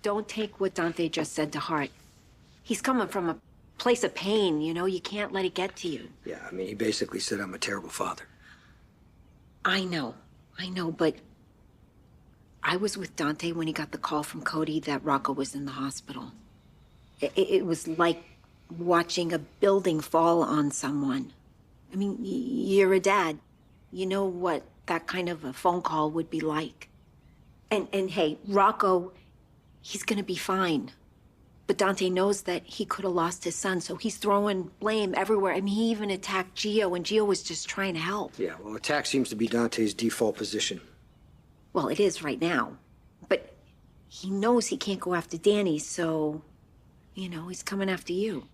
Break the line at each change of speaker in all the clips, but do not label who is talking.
don't take what Dante just said to heart. He's coming from a place of pain, you know? You can't let it get to you.
Yeah, I mean, he basically said I'm a terrible father.
I know, but I was with Dante when he got the call from Cody that Rocco was in the hospital. It was like watching a building fall on someone. I mean, you're a dad. You know what that kind of a phone call would be like. And hey, Rocco, he's gonna be fine. But Dante knows that he could have lost his son, so he's throwing blame everywhere. I mean, he even attacked Gio, and Gio was just trying to help.
Yeah, well, attack seems to be Dante's default position.
Well, it is right now. But he knows he can't go after Danny, so, you know, he's coming after you.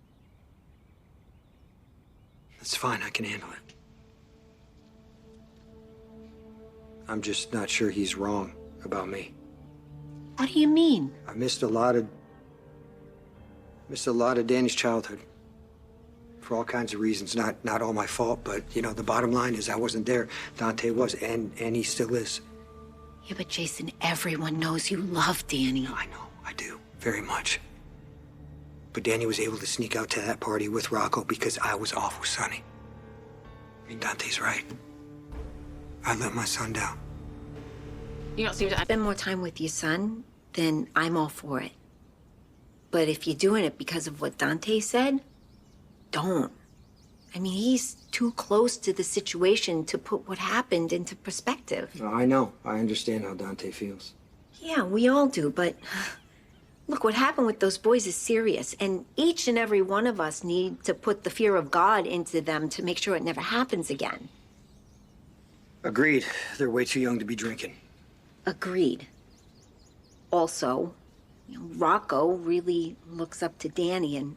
That's fine, I can handle it. I'm just not sure he's wrong about me.
What do you mean?
I missed a lot of Danny's childhood. For all kinds of reasons, not all my fault, but, you know, the bottom line is I wasn't there. Dante was, and he still is.
Yeah, but Jason, everyone knows you love Danny.
I know, I do, very much. But Danny was able to sneak out to that party with Rocco because I was off with Sonny. I mean, Dante's right. I let my son down.
You don't seem to spend more time with your son, then I'm all for it. But if you're doing it because of what Dante said, don't. I mean, he's too close to the situation to put what happened into perspective.
No, I know. I understand how Dante feels.
Yeah, we all do, but look, what happened with those boys is serious, and each and every one of us need to put the fear of God into them to make sure it never happens again.
Agreed. They're way too young to be drinking.
Agreed. Also, you know, Rocco really looks up to Danny and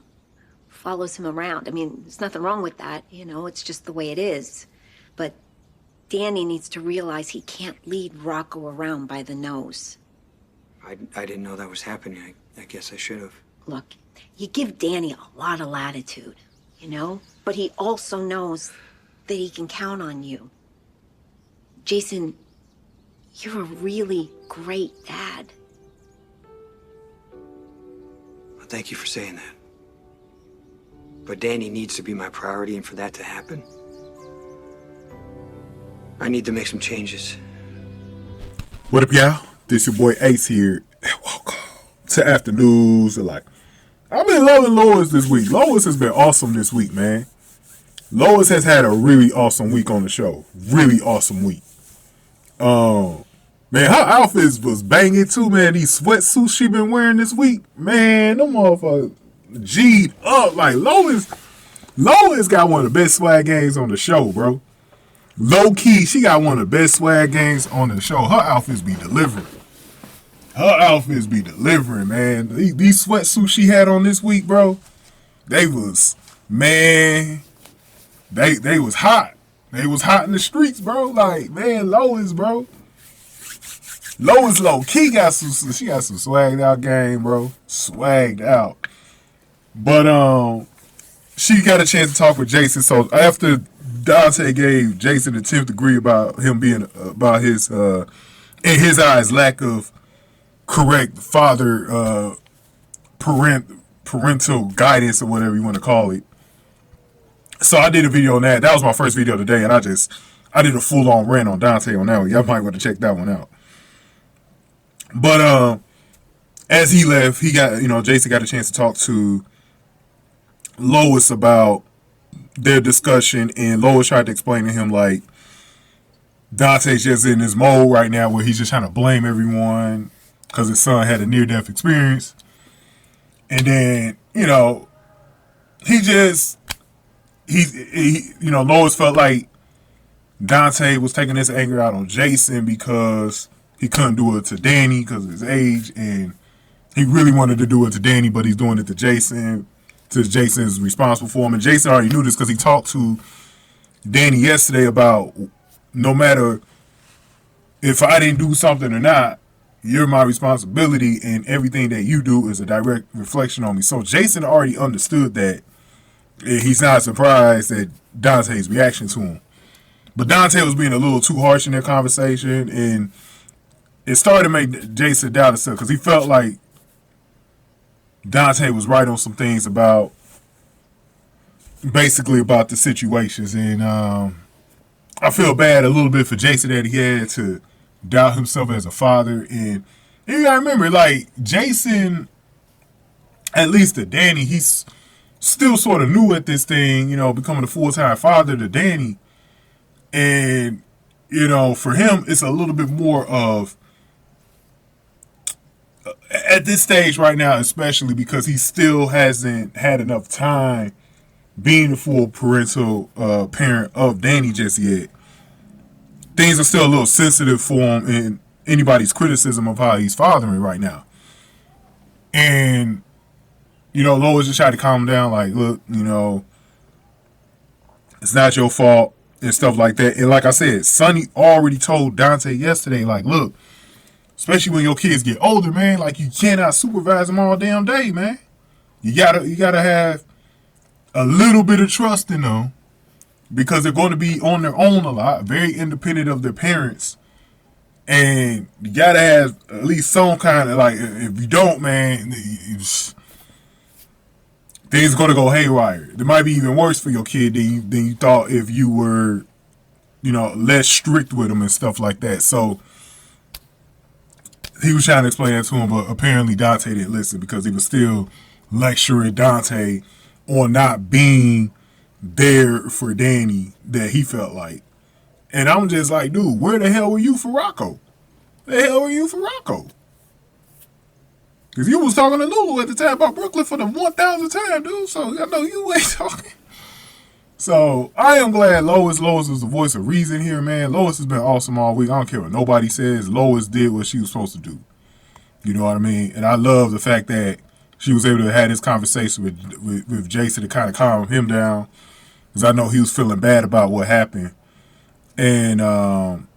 follows him around. I mean, there's nothing wrong with that, you know, it's just the way it is. But Danny needs to realize he can't lead Rocco around by the nose.
I didn't know that was happening. I guess I should have.
Look, you give Danny a lot of latitude, you know? But he also knows that he can count on you. Jason, you're a really great dad.
Well, thank you for saying that. But Danny needs to be my priority, and for that to happen, I need to make some changes.
What up, y'all? This your boy Ace here. And welcome to Afternoons. I've been loving Lois this week. Lois has been awesome this week, man. Lois has had a really awesome week on the show. Really awesome week. Man, her outfits was banging too, man. These sweatsuits she been wearing this week, man, them motherfuckers G'd up. Like, Lois got one of the best swag games on the show, bro. Low key, she got one of the best swag games on the show. Her outfits be delivering. Man. These sweatsuits she had on this week, bro, they was, man, they was hot. They was hot in the streets, bro. Like, man, Lois, bro. Lois low key got some swagged out game, bro. Swagged out. But she got a chance to talk with Jason. So after Dante gave Jason the 10th degree about him being about his in his eyes lack of correct father parental guidance or whatever you want to call it. So I did a video on that. That was my first video today, and I did a full on rant on Dante on that one. Y'all might want to check that one out. But as he left, Jason got a chance to talk to Lois about their discussion, and Lois tried to explain to him, like, Dante's just in this mode right now where he's just trying to blame everyone because his son had a near-death experience. And then, Lois felt like Dante was taking his anger out on Jason because he couldn't do it to Danny because of his age, and he really wanted to do it to Danny, but he's doing it to Jason, since Jason is responsible for him. And Jason already knew this because he talked to Danny yesterday about, no matter if I didn't do something or not, you're my responsibility, and everything that you do is a direct reflection on me. So Jason already understood that. He's not surprised at Dante's reaction to him. But Dante was being a little too harsh in their conversation, and it started to make Jason doubt himself because he felt like Dante was right on some things about basically about the situations, and I feel bad a little bit for Jason that he had to doubt himself as a father. And you gotta remember, like, Jason, at least to Danny, he's still sort of new at this thing, becoming a full-time father to Danny. And, for him, it's a little bit more of, at this stage right now, especially because he still hasn't had enough time being the full parental parent of Danny just yet. Things are still a little sensitive for him in anybody's criticism of how he's fathering right now. And, Lois just tried to calm him down, like, look, it's not your fault and stuff like that. And like I said, Sonny already told Dante yesterday, like, look, especially when your kids get older, man, like, you cannot supervise them all damn day, man. You gotta have a little bit of trust in them, because they're going to be on their own a lot, very independent of their parents. And you got to have at least some kind of, like, if you don't, man, things are going to go haywire. It might be even worse for your kid than you thought if you were, less strict with them and stuff like that. So he was trying to explain that to him, but apparently Dante didn't listen, because he was still lecturing Dante on not being there for Danny that he felt like. And I'm just like, dude, where the hell were you for Rocco? The hell were you for Rocco? Because you was talking to Lulu at the time about Brooklyn for the 1,000th time, dude. So I know you ain't talking. So I am glad Lois is the voice of reason here, man. Lois has been awesome all week. I don't care what nobody says. Lois did what she was supposed to do. You know what I mean? And I love the fact that she was able to have this conversation with Jason to kind of calm him down, because I know he was feeling bad about what happened. And, and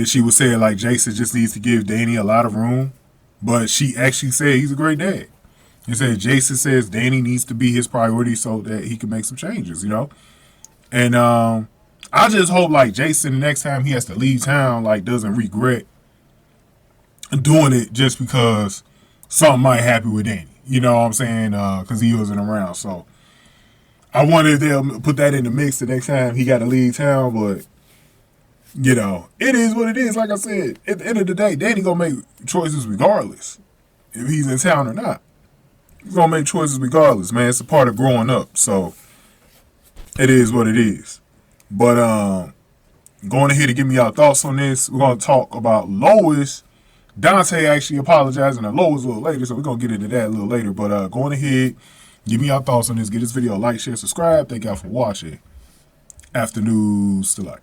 she was saying, like, Jason just needs to give Danny a lot of room. But she actually said he's a great dad. He said Jason says Danny needs to be his priority so that he can make some changes, And I just hope, like, Jason, the next time he has to leave town, like, doesn't regret doing it just because something might happen with Danny. You know what I'm saying? Because he wasn't around. So I wonder if they'll put that in the mix the next time he got to leave town. But, it is what it is. Like I said, at the end of the day, Danny going to make choices regardless if he's in town or not. He's going to make choices regardless, man. It's a part of growing up. So it is what it is. But going ahead and give me your thoughts on this. We're going to talk about Lois. Dante actually apologizing to Lois a little later, so we're going to get into that a little later. But going ahead, give me your thoughts on this. Give this video a like, share, subscribe. Thank y'all for watching. Afternoons to light.